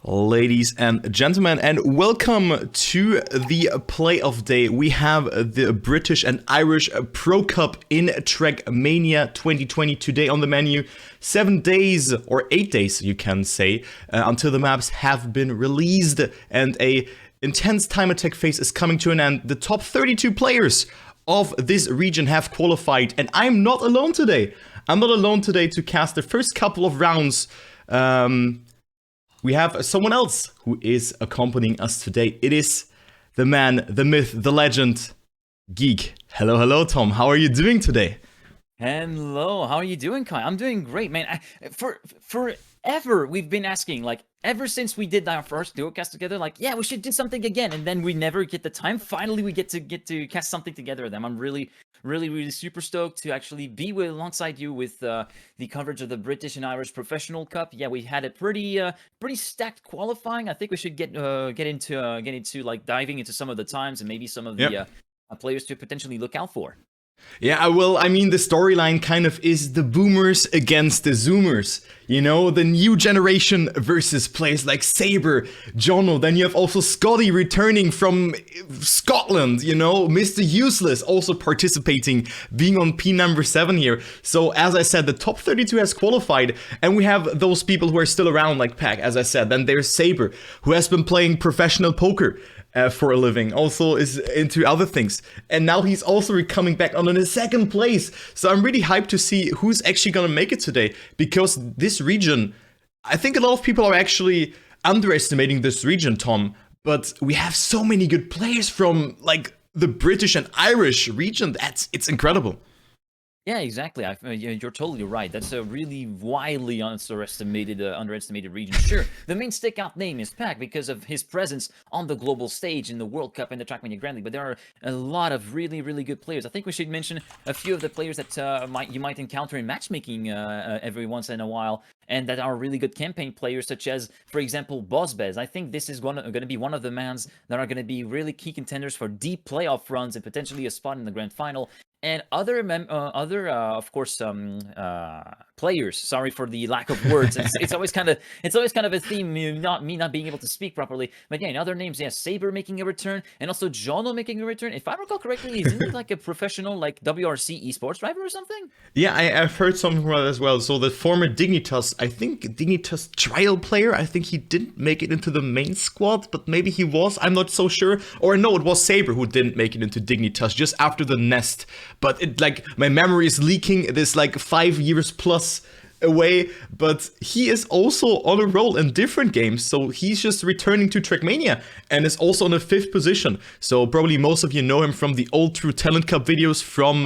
Ladies and gentlemen, and welcome to the play of day. We have the British and Irish Pro Cup in Trackmania 2020 today on the menu. 7 days, or 8 days you can say, until the maps have been released and a intense time attack phase is coming to an end. The top 32 players of this region have qualified, and I'm not alone today. I'm not alone today to cast the first couple of rounds. We have someone else who is accompanying us today. It is the man, the myth, the legend, Geek. Hello, Tom. How are you doing today? Hello, how are you doing, Kai? I'm doing great, man. Forever we've been asking, like, ever since we did our first duo cast together, like, yeah, we should do something again, and then we never get the time. Finally, we get to cast something together with them. I'm really super stoked to actually be alongside you with the coverage of the British and Irish Professional Cup. Yeah, we had a pretty stacked qualifying. I think we should get into like diving into some of the times and maybe some of the players to potentially look out for. Yeah, well, I mean, the storyline kind of is the boomers against the zoomers. You know, the new generation versus players like Saber, Jono. Then you have also Scotty returning from Scotland, you know, Mr. Useless also participating, being on P number 7 here. So, as I said, the top 32 has qualified, and we have those people who are still around, like Pack, as I said. Then there's Saber, who has been playing professional poker for a living, also is into other things, and now he's also coming back on in his second place. So I'm really hyped to see who's actually gonna make it today, because this region, I think a lot of people are actually underestimating this region, Tom, but we have so many good players from like the British and Irish region. It's incredible. Yeah, exactly. You're totally right. That's a really widely underestimated region. Sure, the main stick-out name is Pac because of his presence on the global stage in the World Cup and the Trackmania Grand League, but there are a lot of really good players. I think we should mention a few of the players that you might encounter in matchmaking every once in a while, and that are really good campaign players, such as, for example, Bozbez. I think this is going to be one of the mans that are going to be really key contenders for deep playoff runs and potentially a spot in the grand final. And other players. Sorry for the lack of words. It's always kind of a theme. Me not being able to speak properly. But yeah, in other names, yeah, Saber making a return, and also Jono making a return. If I recall correctly, isn't he like a professional like WRC esports driver or something? Yeah, I've heard something about that as well. So the former Dignitas, I think Dignitas trial player, I think he didn't make it into the main squad, but maybe he was. I'm not so sure. Or no, it was Saber who didn't make it into Dignitas just after the Nest. But it, like, my memory is leaking this like 5 years plus away, but he is also on a roll in different games, so he's just returning to Trackmania and is also on the 5th position. So probably most of you know him from the old True Talent Cup videos from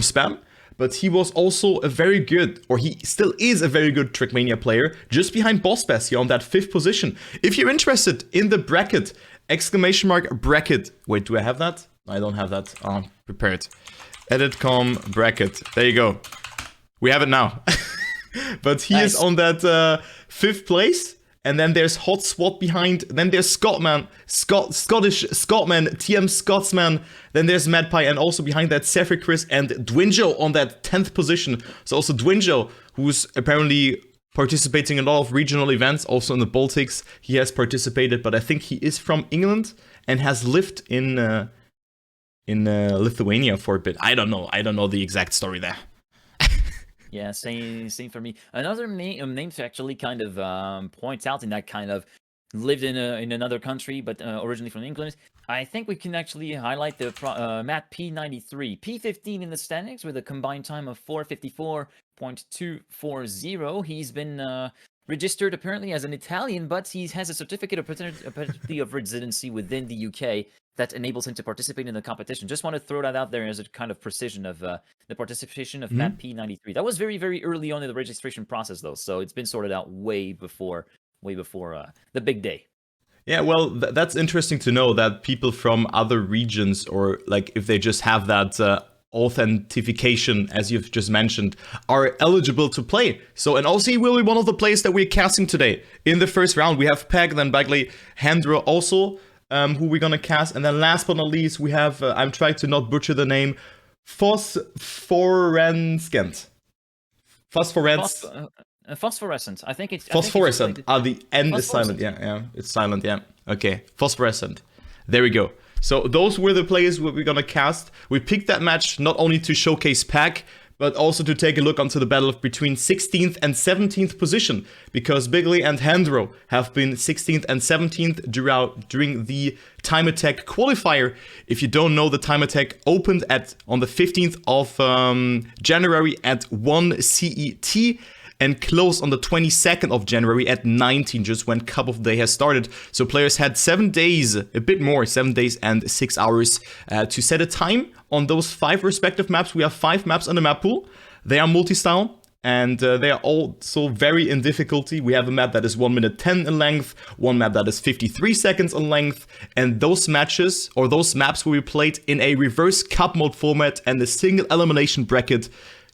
Spam, but he was also a very good, or he still is a very good Trackmania player, just behind Bossbass here on that 5th position. If you're interested in the bracket, !bracket. Wait, do I have that? I don't have that. Prepared. Edit.com bracket. There you go. We have it now. But he is on that 5th place. And then there's Hot Swat behind. Then there's Scottish Scotman, TM Scotsman. Then there's Madpie, and also behind that Zephyr Chris and Dwinjo on that 10th position. So also Dwinjo, who's apparently participating in a lot of regional events, also in the Baltics. He has participated, but I think he is from England and has lived in Lithuania for a bit. I don't know the exact story there. Yeah, same for me. Another name to actually kind of point out in that kind of lived in another country, but originally from England. I think we can actually highlight the Matt P93, P15 in the standings with a combined time of 4:54.240. He's been registered apparently as an Italian, but he has a certificate of residency within the UK that enables him to participate in the competition. Just want to throw that out there as a kind of precision of the participation of Matt P93. That was very early on in the registration process, though, so it's been sorted out way before the big day. Yeah, well, that's interesting to know that people from other regions, or like if they just have that authentication, as you've just mentioned, are eligible to play. So, and also he will be one of the players that we're casting today. In the first round, we have Peg, then Bigley, Hendo also, who we're gonna cast. And then last but not least, we have, I'm trying to not butcher the name, Phosphorescent. Phosphorescent. I think it's Phosphorescent. The N is silent. Phosphorescent. Yeah. It's silent. Yeah. Okay. Phosphorescent. There we go. So those were the players we're gonna cast. We picked that match not only to showcase Pack, but also to take a look onto the battle of between 16th and 17th position, because Bigley and Hendo have been 16th and 17th during the Time Attack qualifier. If you don't know, the Time Attack opened on the 15th of January at 1 CET and closed on the 22nd of January at 19, just when Cup of Day has started. So players had 7 days, a bit more, 7 days and 6 hours to set a time on those 5 respective maps. We have 5 maps on the map pool. They are multi-style, and they are also vary in difficulty. We have a map that is 1 minute 10 in length, one map that is 53 seconds in length, and those matches, or those maps, will be played in a reverse cup mode format and a single elimination bracket,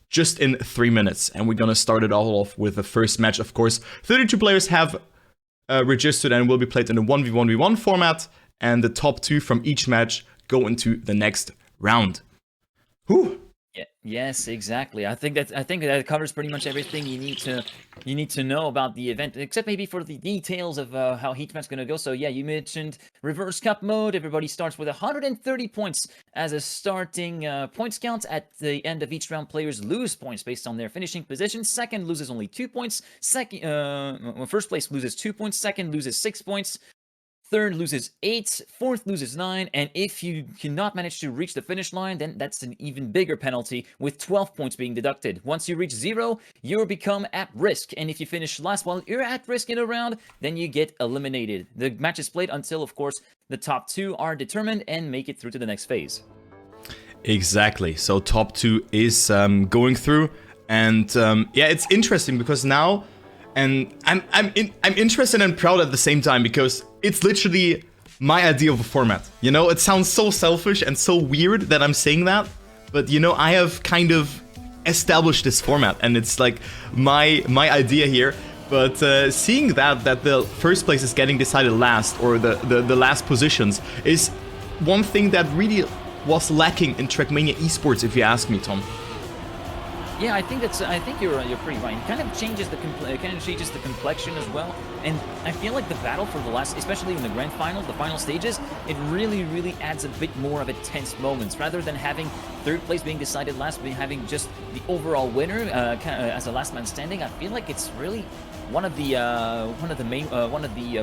just in 3 minutes. And we're gonna start it all off with the first match. Of course, 32 players have registered and will be played in a 1v1v1 format, and the top 2 from each match go into the next round. Whew. Yeah, yes, exactly. I think that covers pretty much everything you need to know about the event, except maybe for the details of how Heatmap's gonna go. So yeah, you mentioned reverse cup mode. Everybody starts with 130 points as a starting points count. At the end of each round, players lose points based on their finishing position. Second loses only 2 points. First place loses 2 points. Second loses 6 points. Third loses 8, fourth loses 9, and if you cannot manage to reach the finish line, then that's an even bigger penalty, with 12 points being deducted. Once you reach 0, you become at risk, and if you finish last while you're at risk in a round, then you get eliminated. The match is played until, of course, the top 2 are determined and make it through to the next phase. Exactly. So top 2 is going through, and yeah, it's interesting because now, and I'm interested and proud at the same time, because it's literally my idea of a format. You know, it sounds so selfish and so weird that I'm saying that, but you know, I have kind of established this format, and it's like my idea here. But seeing that the first place is getting decided last, or the last positions, is one thing that really was lacking in Trackmania esports, if you ask me, Tom. Yeah, I think you're pretty right. It kind of changes the complexion as well, and I feel like the battle for the last, especially in the grand finals, the final stages, it really adds a bit more of a tense moments, rather than having third place being decided last, having just the overall winner as a last man standing. I feel like it's really one of the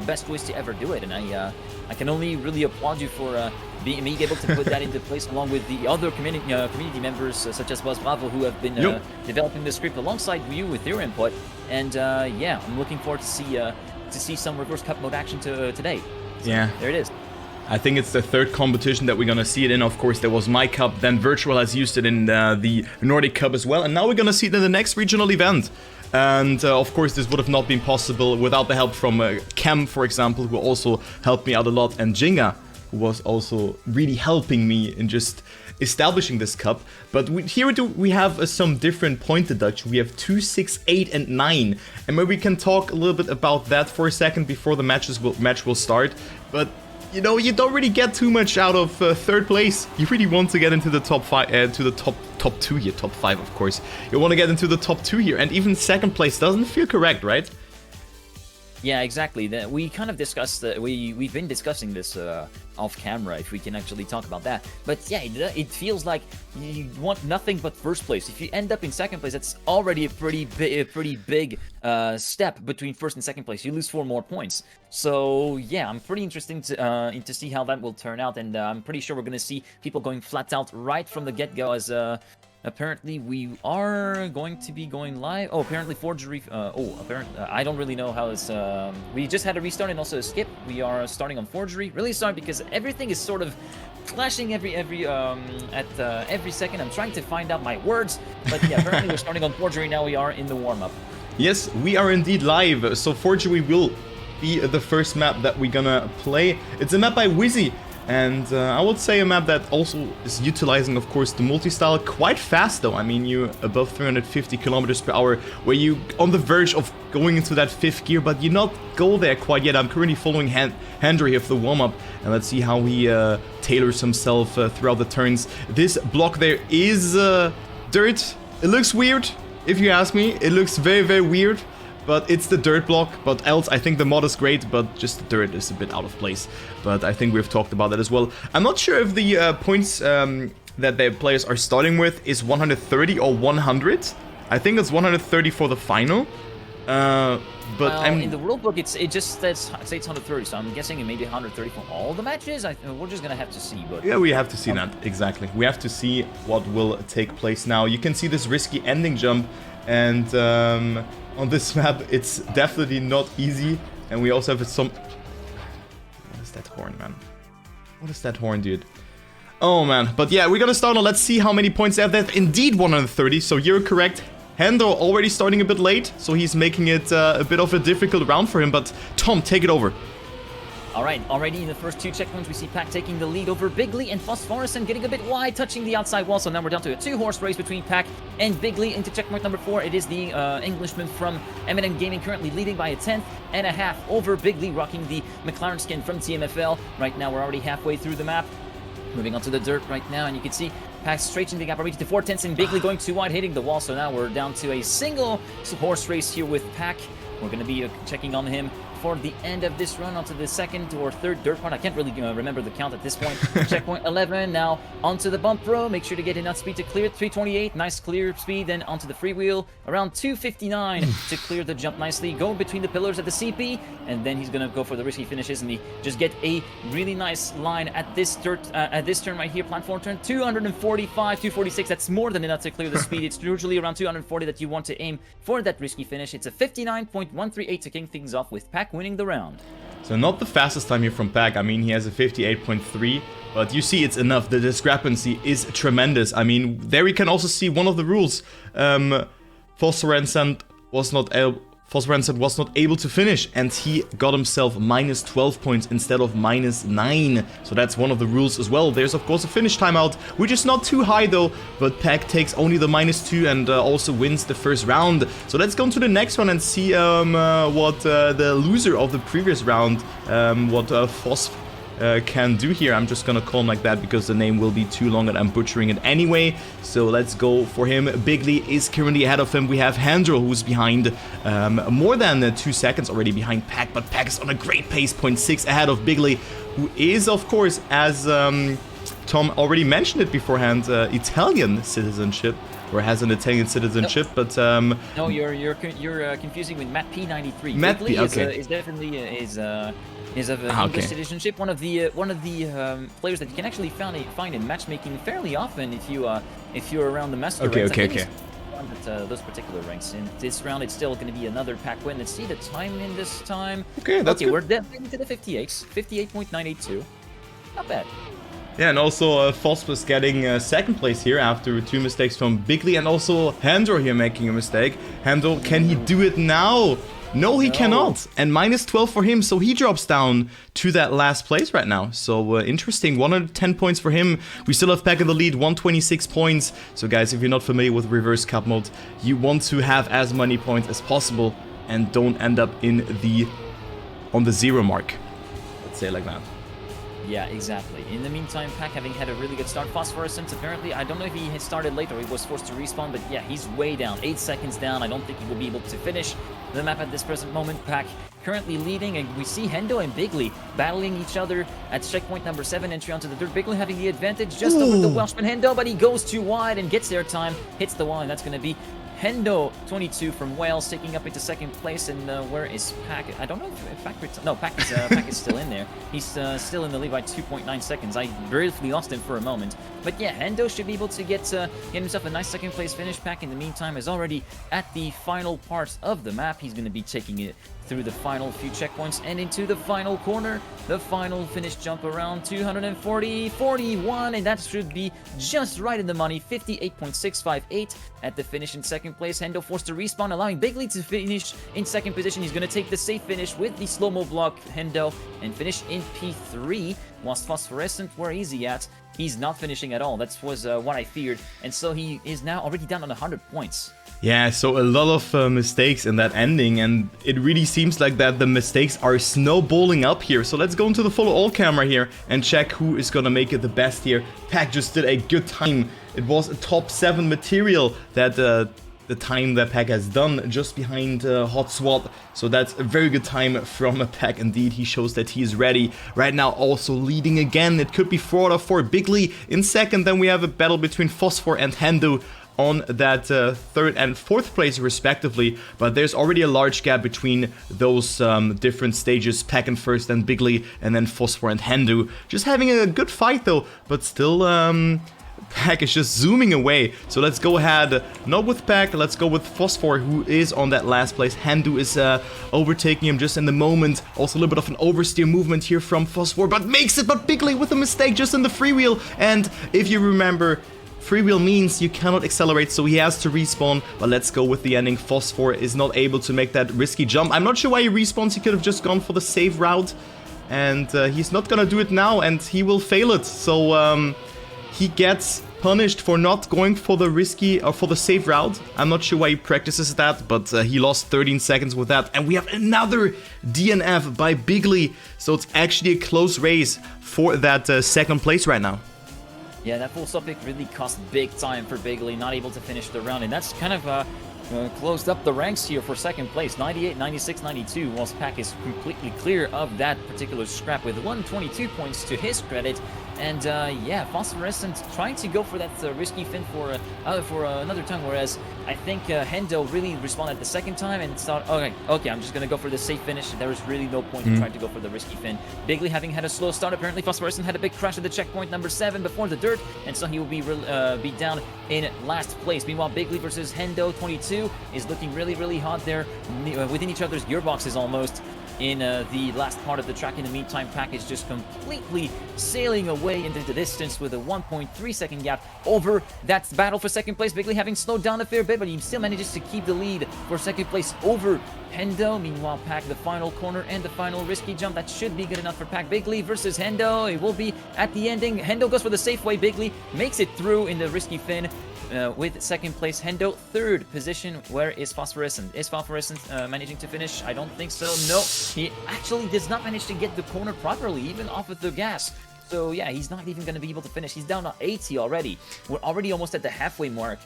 best ways to ever do it, and I can only really applaud you for being able to put that into place, along with the other community members such as Buzz Bravo, who have been developing the script alongside you with your input. And yeah, I'm looking forward to see some reverse cup mode action today. So, yeah, there it is. I think it's the third competition that we're gonna see it in. Of course, there was my cup, then Virtual has used it in the Nordic Cup as well, and now we're gonna see it in the next regional event. And of course, this would have not been possible without the help from Cam, for example, who also helped me out a lot, and Jinga, who was also really helping me in just establishing this cup. But here we have some different point deduction. We have 2, 6, 8, and 9, and maybe we can talk a little bit about that for a second before the match will start. But you know, you don't really get too much out of third place. You really want to get into the top 5, to the top 2 here, top 5, of course. You want to get into the top 2 here, and even second place doesn't feel correct, right? Yeah, exactly. We kind of discussed we've been discussing this off camera, if we can actually talk about that. But yeah, it feels like you want nothing but first place. If you end up in second place, that's already a pretty big step between first and second place. You lose 4 more points. So yeah, I'm pretty interested to see how that will turn out, and I'm pretty sure we're gonna see people going flat out right from the get-go, as apparently we are going to be going live. Oh, apparently Forgery. Apparently I don't really know how it's. We just had a restart and also a skip. We are starting on Forgery. Really sorry, because everything is sort of clashing every second. I'm trying to find out my words, but yeah, apparently we're starting on Forgery now. We are in the warm-up. Yes, we are indeed live. So Forgery will be the first map that we're gonna play. It's a map by Wizzy. And I would say a map that also is utilizing, of course, the multi-style quite fast, though. I mean, you're above 350 kilometers per hour, where you on the verge of going into that 5th gear, but you not go there quite yet. I'm currently following Hendo here for the warm-up, and let's see how he tailors himself throughout the turns. This block there is dirt. It looks weird, if you ask me. It looks very weird. but it's the dirt block. But else, I think the mod is great, but just the dirt is a bit out of place. But I think we've talked about that as well. I'm not sure if the points that the players are starting with is 130 or 100. I think it's 130 for the final. But well, in the rule book, it just states 130, so I'm guessing it may be 130 for all the matches. We're just gonna have to see. But yeah, we have to see that, exactly. We have to see what will take place now. You can see this risky ending jump, and on this map, it's definitely not easy. And we also have some... What is that horn, man? What is that horn, dude? Oh, man. But yeah, we're gonna start on... Let's see how many points they have. That's indeed 130, so you're correct. Hendo already starting a bit late, so he's making it a bit of a difficult round for him. But Tom, take it over. All right, already in the first 2 checkpoints, we see Pack taking the lead over Bigley and Phosphorescent getting a bit wide, touching the outside wall. So now we're down to a 2-horse race between Pack and Bigley. Into checkpoint number 4, it is the Englishman from M&M Gaming currently leading by a 10.5 over Bigley, rocking the McLaren skin from TMFL. Right now, we're already halfway through the map. Moving on to the dirt right now, and you can see Pack stretching the gap already to 4/10 and Bigley going too wide, hitting the wall. So now we're down to a single horse race here with Pack. We're going to be checking on him for the end of this run onto the second or third dirt part. I can't really remember the count at this point. Checkpoint 11, now onto the bump row. Make sure to get enough speed to clear it. 328, nice clear speed. Then onto the freewheel, around 259 to clear the jump nicely. Go between the pillars at the CP, and then he's gonna go for the risky finishes, and he just get a really nice line at this turn right here. Platform turn 245, 246. That's more than enough to clear the speed. It's usually around 240 that you want to aim for that risky finish. It's a 59.138 to king things off with Pack winning the round. So not the fastest time here from Pack. I mean, he has a 58.3, but you see it's enough. The discrepancy is tremendous. I mean, there we can also see one of the rules. Phosphorescent was not able to finish, and he got himself minus 12 points instead of minus 9. So that's one of the rules as well. There's of course a finish timeout, which is not too high though, but Pack takes only the minus 2 and also wins the first round. So let's go to the next one and see what the loser of the previous round, what Phosp can do here. I'm just gonna call him like that because the name will be too long and I'm butchering it anyway. So let's go for him. Bigley is currently ahead of him. We have Hendo, who's behind more than 2 seconds already behind Pack, but Pack is on a great pace, 0.6 ahead of Bigley, who is of course, as Tom already mentioned it beforehand, Italian citizenship, or has an Italian citizenship, but no, you're confusing with Matt P93. Matt Bigley P, okay. is definitely is of English citizenship. One of the players that you can actually find in matchmaking fairly often if you're around the master ranks. Okay. At those particular ranks. In this round, it's still going to be another Pack win. Let's see the time in this time. Okay, that's good. We're definitely to the 58s. 58.982. Not bad. Yeah, and also Phosphorus getting second place here after 2 mistakes from Bigley, and also Hendo here making a mistake. Hendo, can he do it now? No, he cannot. And minus 12 for him, so he drops down to that last place right now. So interesting, 110 points for him. We still have Pack in the lead, 126 points. So guys, if you're not familiar with reverse cup mode, you want to have as many points as possible and don't end up on the 0 mark. Let's say it like that. Yeah, exactly. In the meantime, Pack having had a really good start. Phosphorescent, apparently, I don't know if he had started late or he was forced to respawn, but yeah, he's way down. 8 seconds down. I don't think he will be able to finish the map at this present moment. Pack currently leading, and we see Hendo and Bigley battling each other at checkpoint number 7, entry onto the dirt. Bigley having the advantage just over the Welshman Hendo, but he goes too wide and gets there time, hits the wall, and that's going to be Hendo 22 from Wales taking up into second place. And where is Pack? I don't know if Pack... No, Pack is still in there. He's still in the lead by 2.9 seconds. I briefly lost him for a moment. But yeah, Hendo should be able to get himself a nice second place finish. Pack in the meantime is already at the final part of the map. He's going to be taking it through the final few checkpoints and into the final corner. The final finish jump around 240, 41, and that should be just right in the money. 58.658 at the finish in second place. Hendo forced to respawn, allowing Bigley to finish in second position. He's going to take the safe finish with the slow-mo block, Hendo, and finish in P3. Whilst Phosphorescent, where is he at? He's not finishing at all. That was what I feared. And so he is now already down on 100 points. Yeah, so a lot of mistakes in that ending, and it really seems like that the mistakes are snowballing up here. So let's go into the follow all camera here and check who is gonna make it the best here. Pack just did a good time. It was a top 7 material that the time that Pack has done, just behind Hot Swap. So that's a very good time from Pack indeed. He shows that he is ready. Right now also leading again. It could be 4 out of 4. Bigley in second. Then we have a battle between Phosphor and Hendo on that third and fourth place respectively, but there's already a large gap between those different stages. Pack in first, then Bigley, and then Phosphor and Hendo. Just having a good fight though, but still Pack is just zooming away. So let's go ahead, not with Pack, let's go with Phosphor, who is on that last place. Hendo is overtaking him just in the moment. Also a little bit of an oversteer movement here from Phosphor, but makes it, but Bigley with a mistake just in the freewheel. And if you remember, freewheel means you cannot accelerate, so he has to respawn. But let's go with the ending. Phosphor is not able to make that risky jump. I'm not sure why he respawns. He could have just gone for the safe route, and he's not gonna do it now, and he will fail it. So he gets punished for not going for the risky or for the safe route. I'm not sure why he practices that, but he lost 13 seconds with that. And we have another DNF by Bigley, so it's actually a close race for that second place right now. Yeah, that full stop pick really cost big time for Bigley, not able to finish the round, and that's kind of closed up the ranks here for second place. 98, 96, 92, whilst Pack is completely clear of that particular scrap with 122 points to his credit. And yeah, Phosphorescent trying to go for that risky fin for another time, whereas I think Hendo really responded the second time and thought, okay, I'm just going to go for the safe finish. There is really no point in trying to go for the risky fin. Bigley having had a slow start, apparently Phosphorescent had a big crash at the checkpoint number 7 before the dirt, and so he will be down in last place. Meanwhile, Bigley versus Hendo 22 is looking really, really hot there, within each other's gearboxes almost. In the last part of the track. In the meantime, Pack is just completely sailing away into the distance with a 1.3 second gap over that battle for second place. Bigley having slowed down a fair bit, but he still manages to keep the lead for second place over Hendo. Meanwhile, Pack, the final corner and the final risky jump, that should be good enough for Pack. Bigley versus Hendo, it will be at the ending. Hendo goes for the safe way. Bigley makes it through in the risky fin. With second place, Hendo. Third position, where is Phosphorescent? Is Phosphorescent managing to finish? I don't think so. No, he actually does not manage to get the corner properly, even off of the gas. So yeah, he's not even going to be able to finish. He's down to 80 already. We're already almost at the halfway mark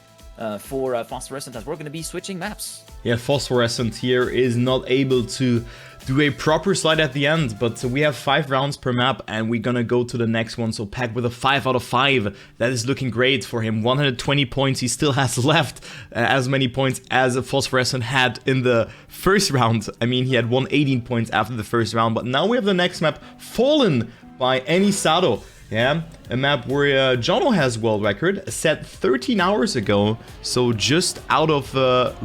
for Phosphorescent, as we're going to be switching maps. Yeah, Phosphorescent here is not able to do a proper slide at the end, but we have 5 rounds per map, and we're gonna go to the next one. So Pack with a 5 out of 5. That is looking great for him. 120 points. He still has left as many points as Phosphorescent had in the first round. I mean, he had 118 points after the first round, but now we have the next map, Fallen by Anisado. Yeah, a map where Jono has world record set 13 hours ago, so just out of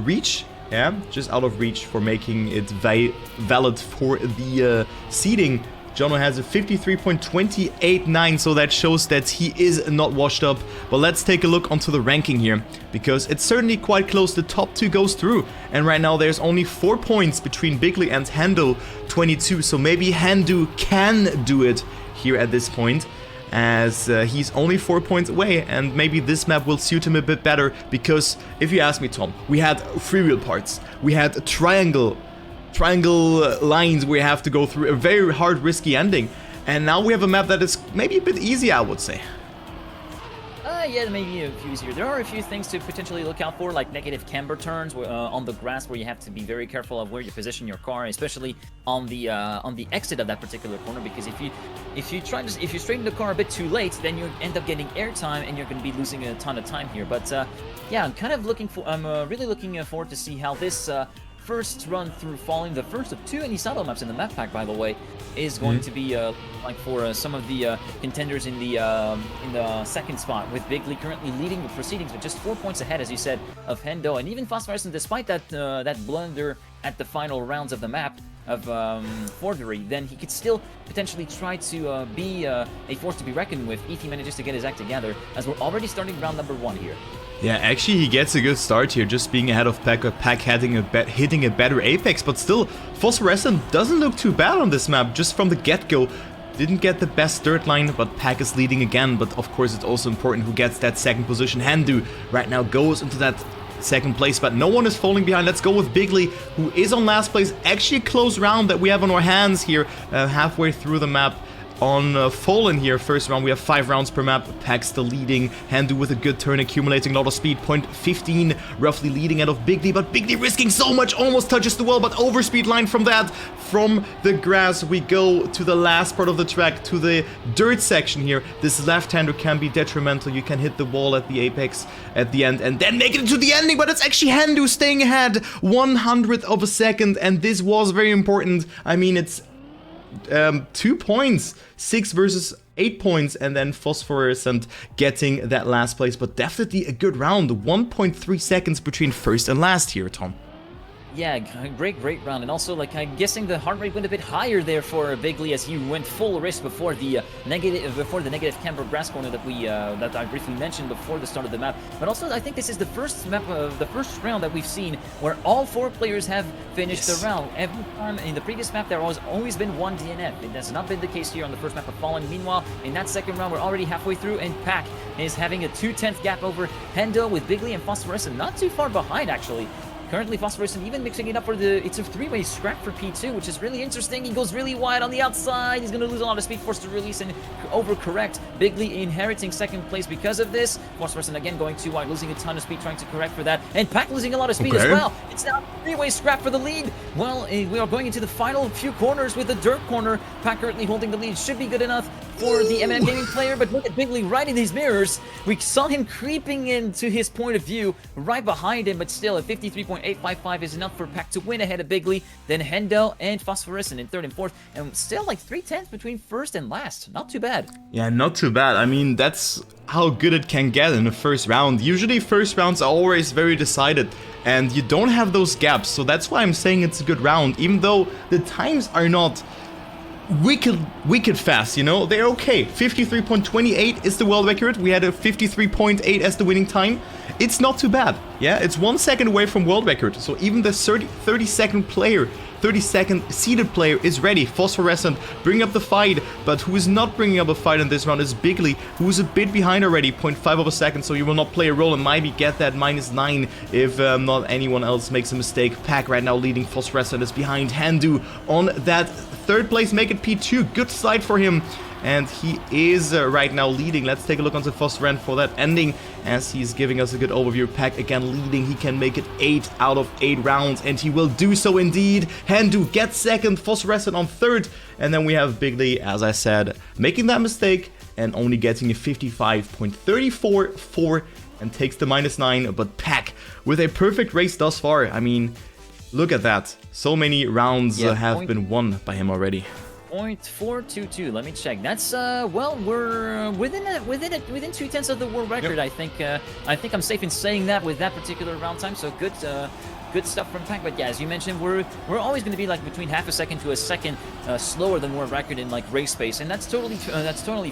reach. Yeah, just out of reach for making it valid for the seeding. Jono has a 53.289, so that shows that he is not washed up. But let's take a look onto the ranking here, because it's certainly quite close. The top 2 goes through, and right now there's only 4 points between Bigley and Hendo 22, so maybe Hendo can do it here at this point, as he's only 4 points away, and maybe this map will suit him a bit better, because if you ask me, Tom, we had freewheel parts, we had triangle lines where you have to go through a very hard, risky ending, and now we have a map that is maybe a bit easy, I would say. Yeah, maybe a few easier. There are a few things to potentially look out for, like negative camber turns on the grass, where you have to be very careful of where you position your car, especially on the exit of that particular corner. Because if you straighten the car a bit too late, then you end up getting airtime, and you're going to be losing a ton of time here. But yeah, I'm really looking forward to see how this first run through Falling, the first of 2 Anisado maps in the map pack, by the way, is going to be like for some of the contenders in the second spot, with Bigley currently leading the proceedings with just 4 points ahead, as you said, of Hendo, and even Phosphorescent, despite that that blunder at the final rounds of the map of Forgery, then he could still potentially try to be a force to be reckoned with if he manages to get his act together, as we're already starting round number 1 here. Yeah, actually he gets a good start here, just being ahead of Pack, hitting a better apex, but still, Phosphorescent doesn't look too bad on this map, just from the get-go. Didn't get the best dirt line, but Pack is leading again, but of course it's also important who gets that second position. Hendo right now goes into that second place, but no one is falling behind. Let's go with Bigley, who is on last place. Actually a close round that we have on our hands here, halfway through the map. On Fallen here, first round, we have 5 rounds per map. Pack still leading. Hendo with a good turn, accumulating a lot of speed. 0.15 roughly leading out of Bigley, but Bigley risking so much, almost touches the wall, but overspeed line from that. From the grass, we go to the last part of the track, to the dirt section here. This left-hander can be detrimental. You can hit the wall at the apex at the end and then make it to the ending, but it's actually Hendo staying ahead 100th of a second, and this was very important. I mean, it's 2 points, 6 versus 8 points, and then Phosphorescent getting that last place, but definitely a good round. 1.3 seconds between first and last here, Tom. Yeah, great round, and also, like, I'm guessing the heart rate went a bit higher there for Bigley as he went full risk before the negative camber grass corner that I briefly mentioned before the start of the map. But also, I think this is the first map of the first round that we've seen where all 4 players have finished the round. Every time in the previous map there has always been 1 DNF. It has not been the case here on the first map of Fallen. Meanwhile, in that second round, we're already halfway through, and Pack is having a 2/10 gap over Hendo, with Bigley and Phosphorescent not too far behind actually. Currently, Phosphorescent even mixing it up for it's a 3-way scrap for P2, which is really interesting. He goes really wide on the outside. He's going to lose a lot of speed, forced to release and overcorrect. Bigley inheriting second place because of this. Phosphorescent again going too wide, losing a ton of speed, trying to correct for that. And Pack losing a lot of speed as well. It's now a 3-way scrap for the lead. Well, we are going into the final few corners with the dirt corner. Pack currently holding the lead. Should be good enough for the M&M Gaming player, but look at Bigley right in his mirrors. We saw him creeping into his point of view right behind him, but still a 53.855 is enough for Pack to win ahead of Bigley, then Hendo and Phosphorescent in third and fourth, and still like 3/10 between first and last. Not too bad. Yeah, not too bad. I mean, that's how good it can get in the first round. Usually first rounds are always very decided, and you don't have those gaps, so that's why I'm saying it's a good round, even though the times are not wicked fast, you know? They're okay. 53.28 is the world record. We had a 53.8 as the winning time. It's not too bad. Yeah, it's 1 second away from world record. So even the 32nd seeded player is ready. Phosphorescent bringing up the fight, but who is not bringing up a fight in this round is Bigley, who is a bit behind already, 0.5 of a second, so he will not play a role and maybe get that -9 if not anyone else makes a mistake. Pack right now leading. Phosphorescent is behind Hendo on that third place, make it P2. Good slide for him, and he is right now leading. Let's take a look onto Phosphorescent for that ending, as he's giving us a good overview. Pack again leading. He can make it 8 out of 8 rounds, and he will do so indeed. Hendo gets second, Phosphorescent on third, and then we have Bigley, as I said, making that mistake and only getting a 55.344 and takes the -9, but Pack with a perfect race thus far. I mean, look at that. So many rounds have been won by him already. 0.422. Let me check. That's well, we're within 2/10 of the world record. Yep. I think I'm safe in saying that with that particular round time. So good. Good stuff from Pack, but yeah, as you mentioned, we're always going to be like between half a second to a second slower than world record in like race pace, and that's totally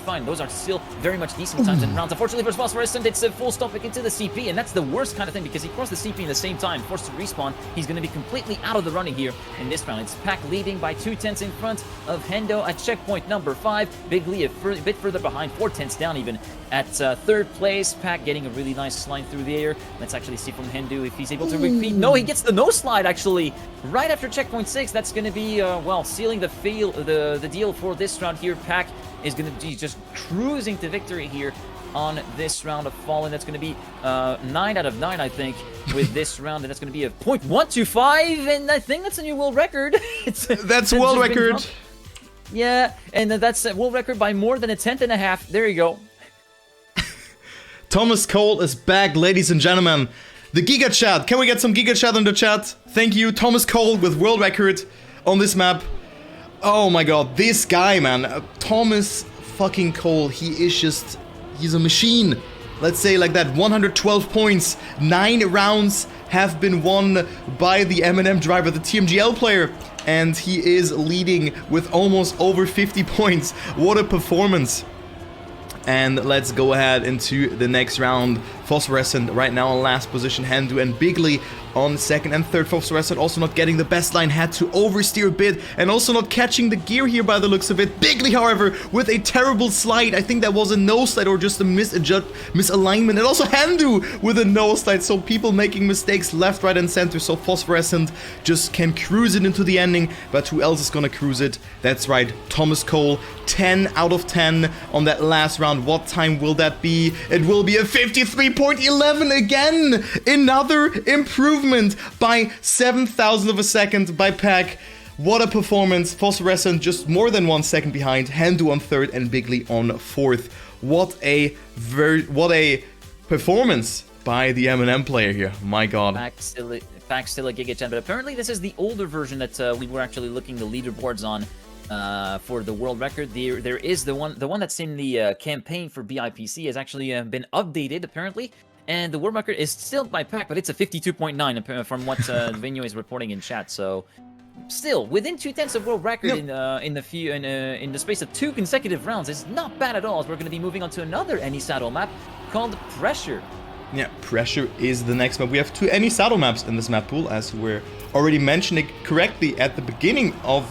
fine. Those are still very much decent times in rounds. Unfortunately for Phosphorescent, it's a full stop into the CP, and that's the worst kind of thing because he crossed the CP in the same time, forced to respawn. He's going to be completely out of the running here in this round. It's Pack leading by 2/10 in front of Hendo at checkpoint number 5. Bigley a bit further behind, 4/10 down even at third place. Pack getting a really nice slide through the air. Let's actually see from Hendo if he's able to repeat. No, he gets the no slide actually right after checkpoint 6. That's going to be well, sealing the deal for this round here. Pack is going to be just cruising to victory here on this round of Fallen. That's going to be 9 out of 9, I think, with this round, and that's going to be a 0.125, and I think that's a new world record. That's world record. Yeah, and that's a world record by more than a 10th and a half. There you go. Thomas Cole is back, ladies and gentlemen. The Giga Chat. Can we get some Giga Chat in the chat? Thank you. Thomas Cole with world record on this map. Oh my god, this guy, man. Thomas fucking Cole. He's a machine. Let's say like that. 112 points. 9 rounds have been won by the M&M driver, the TMGL player. And he is leading with almost over 50 points. What a performance. And let's go ahead into the next round. Phosphorescent right now in last position. Hendo and Bigley on second and third. Phosphorescent also not getting the best line. Had to oversteer a bit and also not catching the gear here by the looks of it. Bigley, however, with a terrible slide. I think that was a no slide or just a misalignment. And also Hendo with a no slide. So people making mistakes left, right, and center. So Phosphorescent just can cruise it into the ending. But who else is gonna cruise it? That's right, Thomas Cole. 10 out of 10 on that last round. What time will that be? It will be a 53.8 8.11 again. Another improvement by 7,000 of a second by Pack. What a performance. Phosphorescent just more than 1 second behind. Hendo on third and Bigley on fourth. What a performance by the M&M player here. My God. Pack still a Giga 10, but apparently this is the older version that we were actually looking the leaderboards on for the world record. There is the one that's in the campaign for BIPC has actually been updated apparently, and the world record is still by Pack, but it's a 52.9 from what Vinyo is reporting in chat. So still within 2/10 of world record in the space of 2 consecutive rounds. It's not bad at all. As we're going to be moving on to another Any Saddle map called Pressure. Yeah, Pressure is the next map. We have 2 Any Saddle maps in this map pool, as we're already mentioning correctly at the beginning of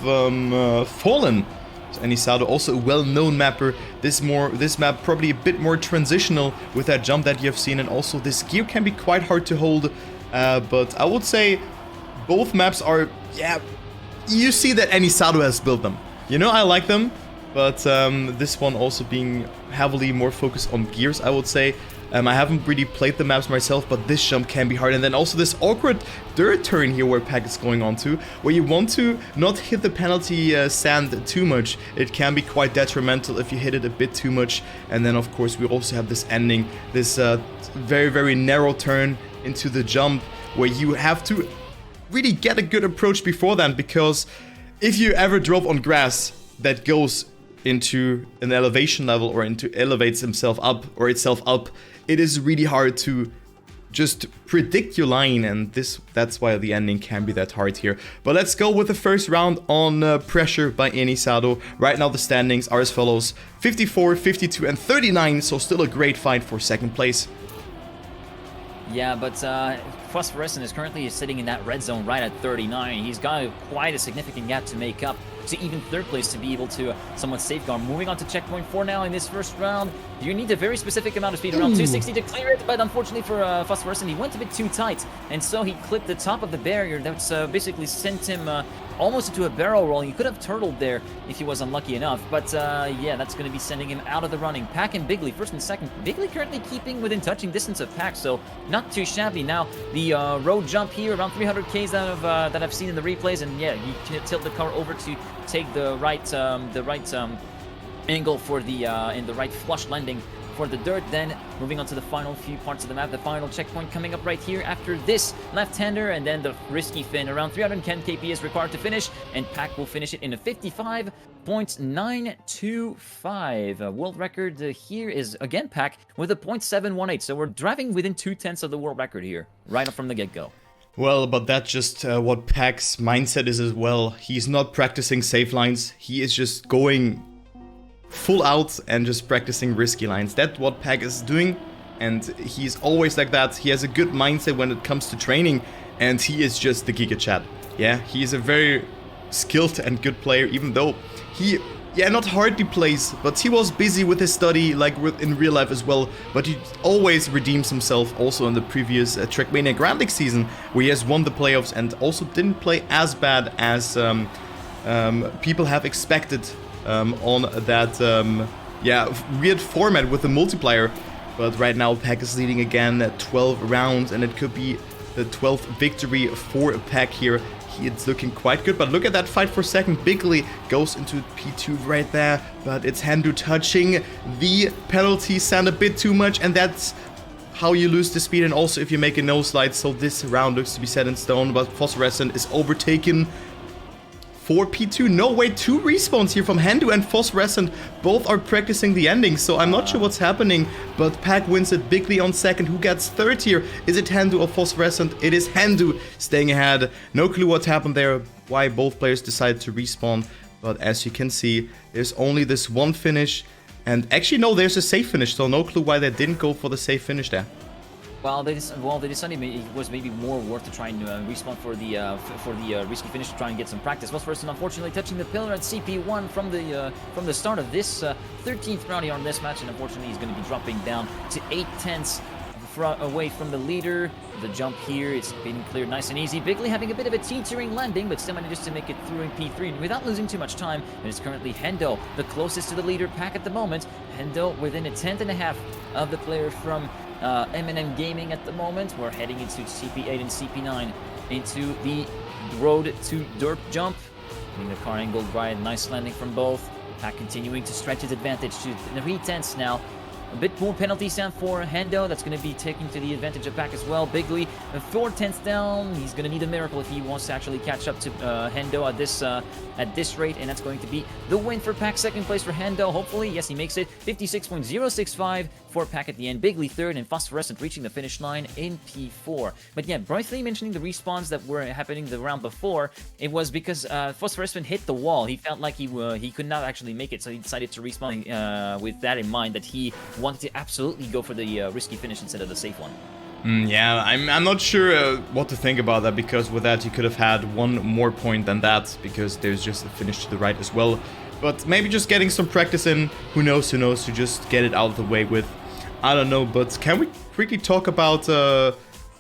Fallen. So Any Saddle, also a well-known mapper. This map probably a bit more transitional with that jump that you have seen, and also this gear can be quite hard to hold. But I would say both maps are, yeah, you see that Any Saddle has built them. You know, I like them, but this one also being heavily more focused on gears, I would say. I haven't really played the maps myself, but this jump can be hard. And then also this awkward dirt turn here where Pack is going on to, where you want to not hit the penalty sand too much. It can be quite detrimental if you hit it a bit too much. And then of course we also have this ending, this very, very narrow turn into the jump where you have to really get a good approach before that, because if you ever drove on grass that goes into an elevation level or elevates itself up, it is really hard to just predict your line, and that's why the ending can be that hard here. But let's go with the first round on Pressure by Any Saddle. Right now the standings are as follows: 54, 52 and 39, so still a great fight for second place. Yeah, but Phosphorescent is currently sitting in that red zone right at 39. He's got quite a significant gap to make up to even third place to be able to somewhat safeguard. Moving on to checkpoint 4 now in this first round. You need a very specific amount of speed, around 260 to clear it, but unfortunately for Phosphorescent, he went a bit too tight, and so he clipped the top of the barrier. That's basically sent him almost into a barrel roll. He could have turtled there if he was unlucky enough, but yeah, that's going to be sending him out of the running. Pack and Bigley, first and second. Bigley currently keeping within touching distance of Pack, so not too shabby. Now, the road jump here, around 300 Ks that I've seen in the replays, and yeah, you can tilt the car over to take the right angle for the and the right flush landing for the dirt. Then moving on to the final few parts of the map, the final checkpoint coming up right here after this left-hander, and then the risky fin. Around 310 kp is required to finish, and Pack will finish it in a 55.925. World record here is again Pack with a .718, so we're driving within 2/10 of the world record here right up from the get-go. Well, but that's just what Pack's mindset is as well. He's not practicing safe lines. He is just going full out and just practicing risky lines. That's what Pack is doing, and he's always like that. He has a good mindset when it comes to training, and he is just the Giga Chad. Yeah, he is a very skilled and good player, even though he, not hardly plays, but he was busy with his study, like in real life as well. But he always redeems himself, also in the previous Trackmania Grand League season, where he has won the playoffs and also didn't play as bad as people have expected on that weird format with the multiplier. But right now Pack is leading again at 12 rounds, and it could be the 12th victory for Pack here. It's looking quite good, but look at that fight for second. Bigley goes into P2 right there, but it's Hendo touching the penalty sand a bit too much, and that's how you lose the speed, and also if you make a no slide. So this round looks to be set in stone, but Phosphorescent is overtaken for P2. No way, 2 respawns here from Hendo and Phosphorescent. Both are practicing the ending, so I'm not sure what's happening, but Pack wins it. Bigley on second. Who gets third here? Is it Hendo or Phosphorescent? It is Hendo staying ahead. No clue what happened there, why both players decided to respawn, but as you can see, there's only this one finish, and actually no, there's a safe finish, so no clue why they didn't go for the safe finish there. Well, they decided it was maybe more worth to try and respawn for the risky finish to try and get some practice. Phosphorescent unfortunately touching the pillar at CP1 from the start of this 13th round here on this match, and unfortunately he's going to be dropping down to 8/10 away from the leader. The jump here, it's being cleared nice and easy. Bigley having a bit of a teetering landing, but still manages to make it through in P3 without losing too much time. And it's currently Hendo, the closest to the leader Pack at the moment. Hendo within a 10th and a half of the player from M&M Gaming at the moment. We're heading into CP8 and CP9 into the road to dirt jump. Getting the car angled right, nice landing from both. Pack continuing to stretch his advantage to 3/10 now. A bit more penalty sound for Hendo. That's going to be taking to the advantage of Pack as well. Bigley, 4/10 down. He's going to need a miracle if he wants to actually catch up to Hendo at this rate, and that's going to be the win for Pack. Second place for Hendo. Hopefully, yes, he makes it. 56.065 for Pack at the end. Bigley third, and Phosphorescent reaching the finish line in P4. But yeah, brightly mentioning the respawns that were happening the round before, it was because Phosphorescent hit the wall. He felt like he could not actually make it, so he decided to respawn with that in mind, that he wanted to absolutely go for the risky finish instead of the safe one. Yeah, I'm not sure what to think about that, because with that you could have had one more point than that, because there's just a finish to the right as well. But maybe just getting some practice in, who knows, to just get it out of the way with, I don't know. But can we quickly talk about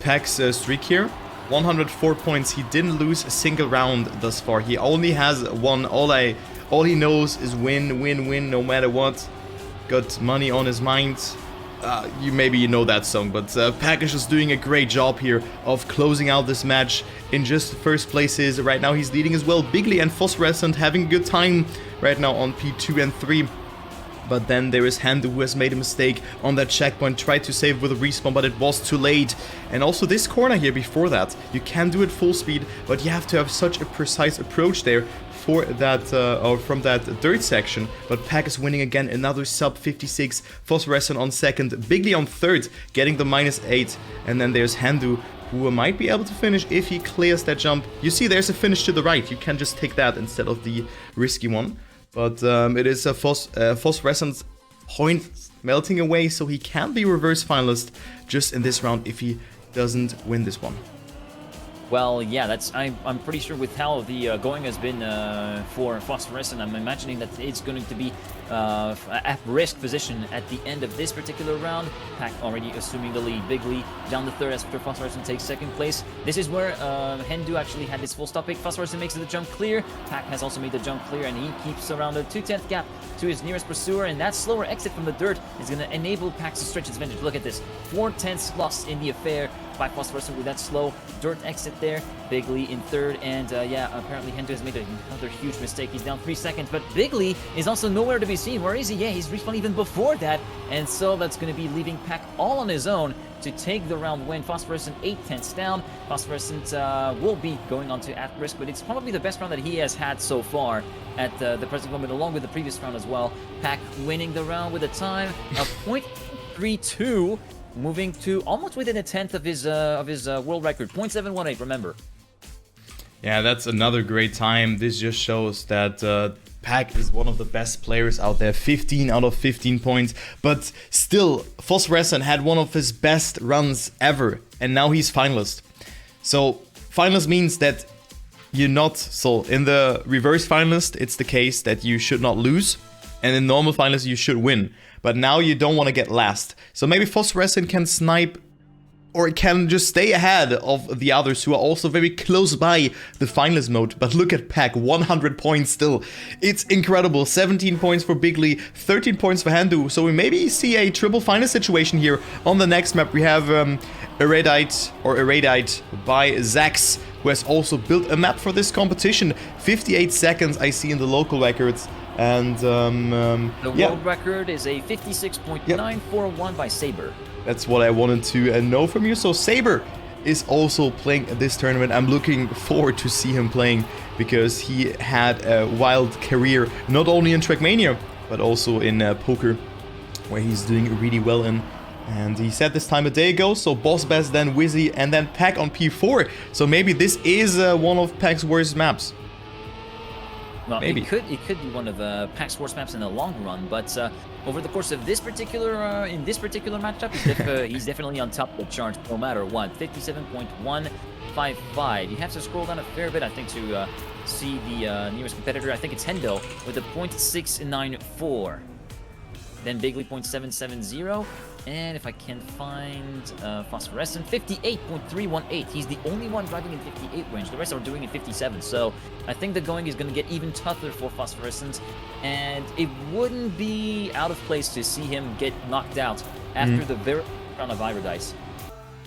Pack's streak here? 104 points, he didn't lose a single round thus far. He only has one. All he knows is win, win, win, no matter what. Got money on his mind. Maybe you know that song, but Pack is just doing a great job here of closing out this match in just first places. Right now he's leading as well. Bigley and Phosphorescent having a good time right now on P2 and 3. But then there is Hendo, who has made a mistake on that checkpoint, tried to save with a respawn, but it was too late. And also this corner here before that, you can do it full speed, but you have to have such a precise approach there for that, or from that dirt section. But Pack is winning again, another sub 56, Phosphorescent on second, Bigley on third, getting the -8, and then there's Hendo, who might be able to finish if he clears that jump. You see, there's a finish to the right, you can just take that instead of the risky one. But it is a Phosphorescent's point melting away, so he can be reverse finalist just in this round if he doesn't win this one. Well, yeah, I'm pretty sure with how the going has been for Phosphorescent, I'm imagining that it's going to be at risk position at the end of this particular round. Pack already assuming the lead. Bigley down the third as Phosphorescent takes second place. This is where Hendo actually had his full stop pick. Phosphorescent makes the jump clear. Pack has also made the jump clear, and he keeps around a 2/10 gap to his nearest pursuer, and that slower exit from the dirt is going to enable Pack to stretch its advantage. Look at this, 4/10 lost in the affair by Phosphorescent with that slow dirt exit there. Bigley in third, and yeah, apparently Hendo has made another huge mistake. He's down 3 seconds, but Bigley is also nowhere to be seen. Where is he? Yeah, he's respawned even before that, and so that's going to be leaving Pack all on his own to take the round win. Phosphorescent 8/10 down. Phosphorescent will be going on to at risk, but it's probably the best round that he has had so far at the present moment, along with the previous round as well. Pack winning the round with a time of .32. Moving to almost within a tenth of his world record, .718. Remember. Yeah, that's another great time. This just shows that Pack is one of the best players out there. 15 out of 15 points, but still, Phosphorescent had one of his best runs ever, and now he's finalist. So finalist means that you're not. So in the reverse finalist, it's the case that you should not lose, and in normal finalist you should win. But now you don't want to get last. So maybe Phosphorescent can snipe, or it can just stay ahead of the others who are also very close by the finalist mode. But look at Pack, 100 points still. It's incredible. 17 points for Bigley, 13 points for Hendo. So we maybe see a triple finalist situation here. On the next map we have Erudite by Zax, who has also built a map for this competition. 58 seconds I see in the local records. And the world record is a 56.941 by Saber. That's what I wanted to know from you. So Saber is also playing this tournament. I'm looking forward to see him playing, because he had a wild career, not only in Trackmania, but also in poker, where he's doing really well in. And he said this time a day ago, so Boss Best, then Wizzy, and then Pack on P4. So maybe this is one of Pack's worst maps. Well, maybe. It could be one of Pack's worst maps in the long run, but over the course of this particular matchup, he's definitely on top of the charts no matter what. 57.155. You have to scroll down a fair bit, I think, to see the nearest competitor. I think it's Hendo with a .694. Then Bigley .770. And if I can find Phosphorescent, 58.318. He's the only one driving in 58 range. The rest are doing in 57. So I think the going is going to get even tougher for Phosphorescent. And it wouldn't be out of place to see him get knocked out after the very round of Irodite.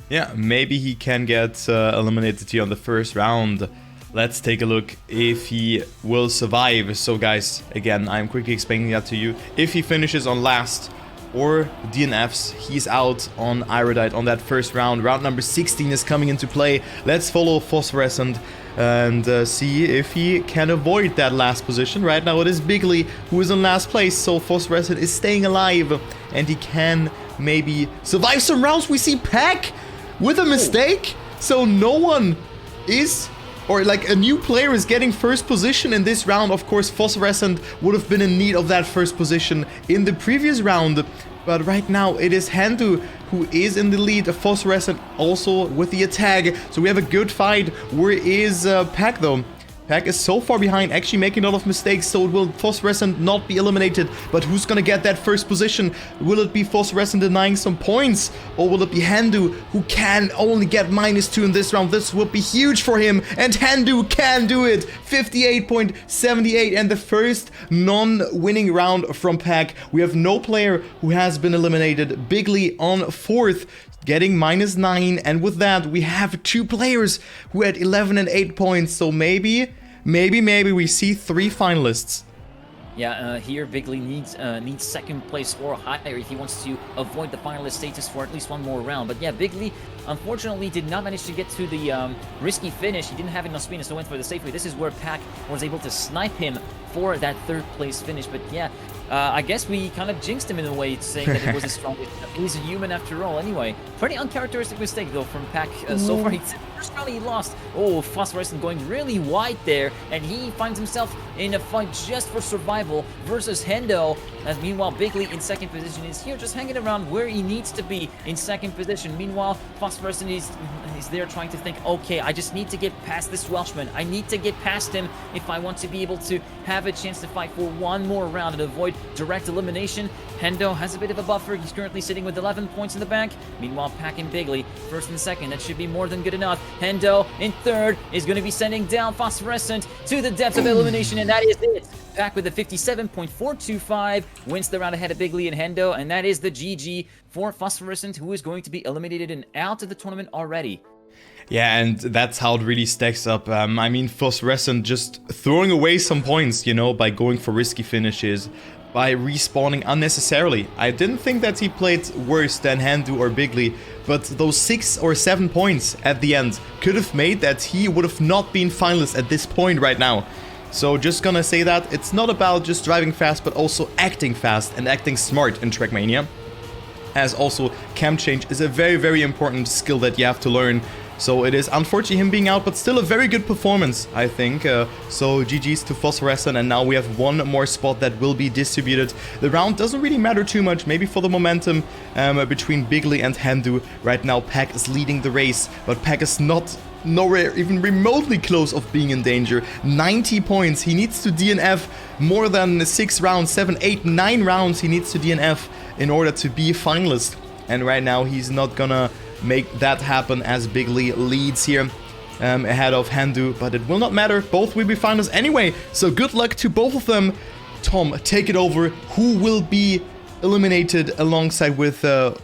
Yeah, maybe he can get eliminated here on the first round. Let's take a look if he will survive. So guys, again, I'm quickly explaining that to you. If he finishes on last or DNFs, he's out on Irodite on that first round. Round number 16 is coming into play. Let's follow Phosphorescent and see if he can avoid that last position. Right now it is Bigley who is in last place, so Phosphorescent is staying alive and he can maybe survive some rounds. We see Pack with a mistake, so no one is, or like a new player is getting first position in this round. Of course, Phosphorescent would have been in need of that first position in the previous round, but right now it is Hendo who is in the lead. Phosphorescent also with the attack, so we have a good fight. Where is Pack though? Pack is so far behind, actually making a lot of mistakes, so will Phosphorescent not be eliminated? But who's gonna get that first position? Will it be Phosphorescent denying some points? Or will it be Hendo, who can only get -2 in this round? This would be huge for him, and Hendo can do it! 58.78, and the first non-winning round from Pack. We have no player who has been eliminated. Bigley on 4th, getting -9, and with that we have 2 players who had 11 and 8 points, so maybe we see 3 finalists. Yeah, here Bigley needs second place or higher if he wants to avoid the finalist status for at least one more round. But yeah, Bigley unfortunately did not manage to get to the risky finish. He didn't have enough speed, so went for the safe way. This is where Pack was able to snipe him for that 3rd place finish. But yeah, I guess we kind of jinxed him in a way, saying that it was his strongest. He's a human after all. Anyway, pretty uncharacteristic mistake though from Pack. So far, first round he lost. Oh, Phosphorescent going really wide there, and he finds himself in a fight just for survival versus Hendo. As meanwhile, Bigley in 2nd position is here, just hanging around where he needs to be in 2nd position. Meanwhile, Phosphorescent is there trying to think, okay, I just need to get past this Welshman. I need to get past him if I want to be able to have a chance to fight for one more round and avoid direct elimination. Hendo has a bit of a buffer. He's currently sitting with 11 points in the bank. Meanwhile, Pack and Bigley, 1st and 2nd. That should be more than good enough. Hendo in 3rd is going to be sending down Phosphorescent to the depths of elimination, and that is it. Pack with a 57.425 wins the round ahead of Bigley and Hendo, and that is the GG for Phosphorescent, who is going to be eliminated and out of the tournament already. Yeah, and that's how it really stacks up. I mean, Phosphorescent just throwing away some points, you know, by going for risky finishes, by respawning unnecessarily. I didn't think that he played worse than Hendo or Bigley, but those 6 or 7 points at the end could have made that he would have not been finalist at this point right now. So just gonna say that it's not about just driving fast, but also acting fast and acting smart in Trackmania. As also, cam change is a very, very important skill that you have to learn. So it is unfortunately him being out, but still a very good performance, I think. So GG's to Phosphorescent, and now we have one more spot that will be distributed. The round doesn't really matter too much, maybe for the momentum between Bigley and Hendo. Right now Pack is leading the race, but Pack is nowhere even remotely close of being in danger. 90 points, he needs to DNF more than 6 rounds, 7, 8, 9 rounds he needs to DNF in order to be a finalist. And right now he's not gonna make that happen as Bigley leads here ahead of Hendo, but it will not matter, both will be finalists anyway, so good luck to both of them. Tom, take it over. Who will be eliminated alongside with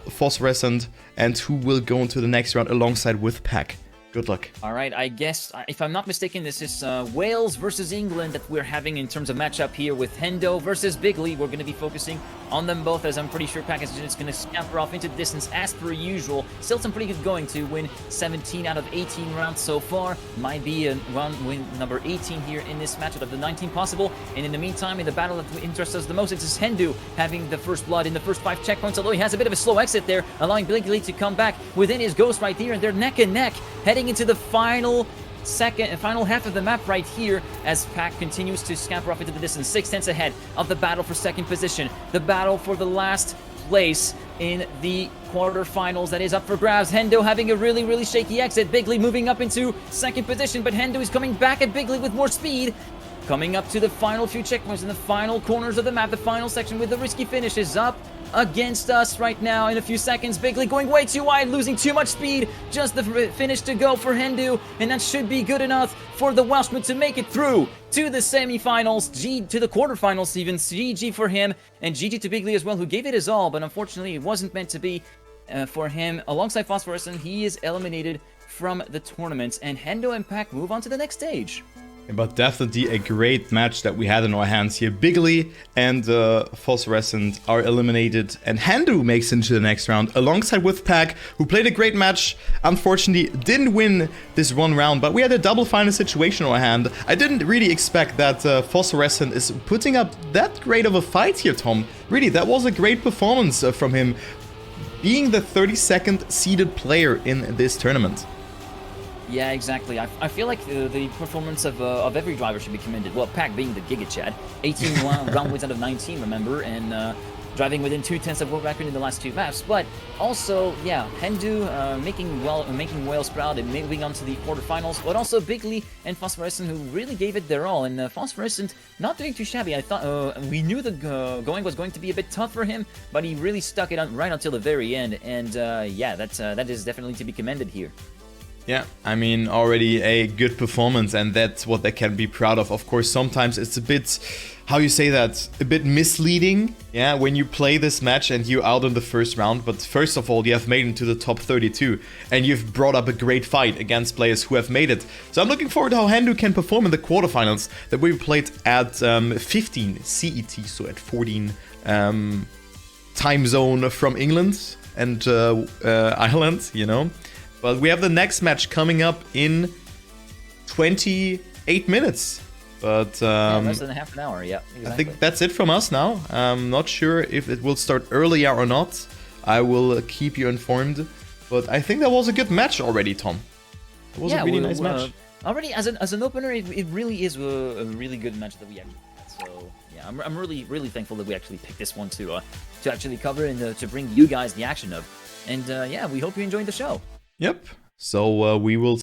Phosphorescent, and who will go into the next round alongside with Pack? Good luck. All right, I guess, if I'm not mistaken, this is Wales versus England that we're having in terms of matchup here with Hendo versus Bigley. We're going to be focusing on them both, as I'm pretty sure Pack is just going to scamper off into the distance as per usual. Still some pretty good going to win 17 out of 18 rounds so far. Might be a round win number 18 here in this matchup of the 19 possible. And in the meantime, in the battle that interests us the most, it's Hendo having the first blood in the first 5 checkpoints, although he has a bit of a slow exit there, allowing Bigley to come back within his ghost right here, and they're neck and neck, heading into the final half of the map right here as Pack continues to scamper off into the distance, 6/10 ahead of the battle for 2nd position. The battle for the last place in the quarterfinals that is up for grabs. Hendo having a really, really shaky exit. Bigley moving up into 2nd position, but Hendo is coming back at Bigley with more speed. Coming up to the final few checkpoints in the final corners of the map, the final section with the risky finish is up against us right now in a few seconds. Bigley going way too wide, losing too much speed. Just the finish to go for Hendo, and that should be good enough for the Welshman to make it through to the semifinals, to the quarterfinals even. GG for him, and GG to Bigley as well, who gave it his all, but unfortunately it wasn't meant to be. for him. Alongside Phosphorescent, he is eliminated from the tournament, and Hendo and Pack move on to the next stage. But definitely a great match that we had in our hands here. Bigley and Phosphorescent are eliminated, and Hendo makes it into the next round, alongside with Pack, who played a great match. Unfortunately, didn't win this one round, but we had a double final situation in our hand. I didn't really expect that Phosphorescent is putting up that great of a fight here, Tom. Really, that was a great performance from him, being the 32nd seeded player in this tournament. Yeah, exactly. I feel like the performance of every driver should be commended. Well, Pack being the Giga Chad, 18 round wins out of 19, remember, and driving within 2/10 of world record in the last 2 maps. But also, yeah, Hendo making Wales proud and moving on to the quarterfinals. But also Bigley and Phosphorescent, who really gave it their all. And Phosphorescent not doing too shabby. I thought we knew the going was going to be a bit tough for him, but he really stuck it on right until the very end. And yeah, that is definitely to be commended here. Yeah, I mean, already a good performance, and that's what they can be proud of. Of course, sometimes it's a bit, how you say that, a bit misleading, yeah, when you play this match and you're out in the first round. But first of all, you have made it to the top 32, and you've brought up a great fight against players who have made it. So I'm looking forward to how Hendo can perform in the quarterfinals that we played at 15 CET, so at 14 time zone from England and Ireland, you know. But we have the next match coming up in 28 minutes. But yeah, less than half an hour, yeah. Exactly. I think that's it from us now. I'm not sure if it will start earlier or not. I will keep you informed. But I think that was a good match already, Tom. It was a really nice match. Already, as an opener, it really is a really good match that we actually had. So yeah, I'm really thankful that we actually picked this one to actually cover and to bring you guys the action of. And yeah, we hope you enjoyed the show. Yep. So we will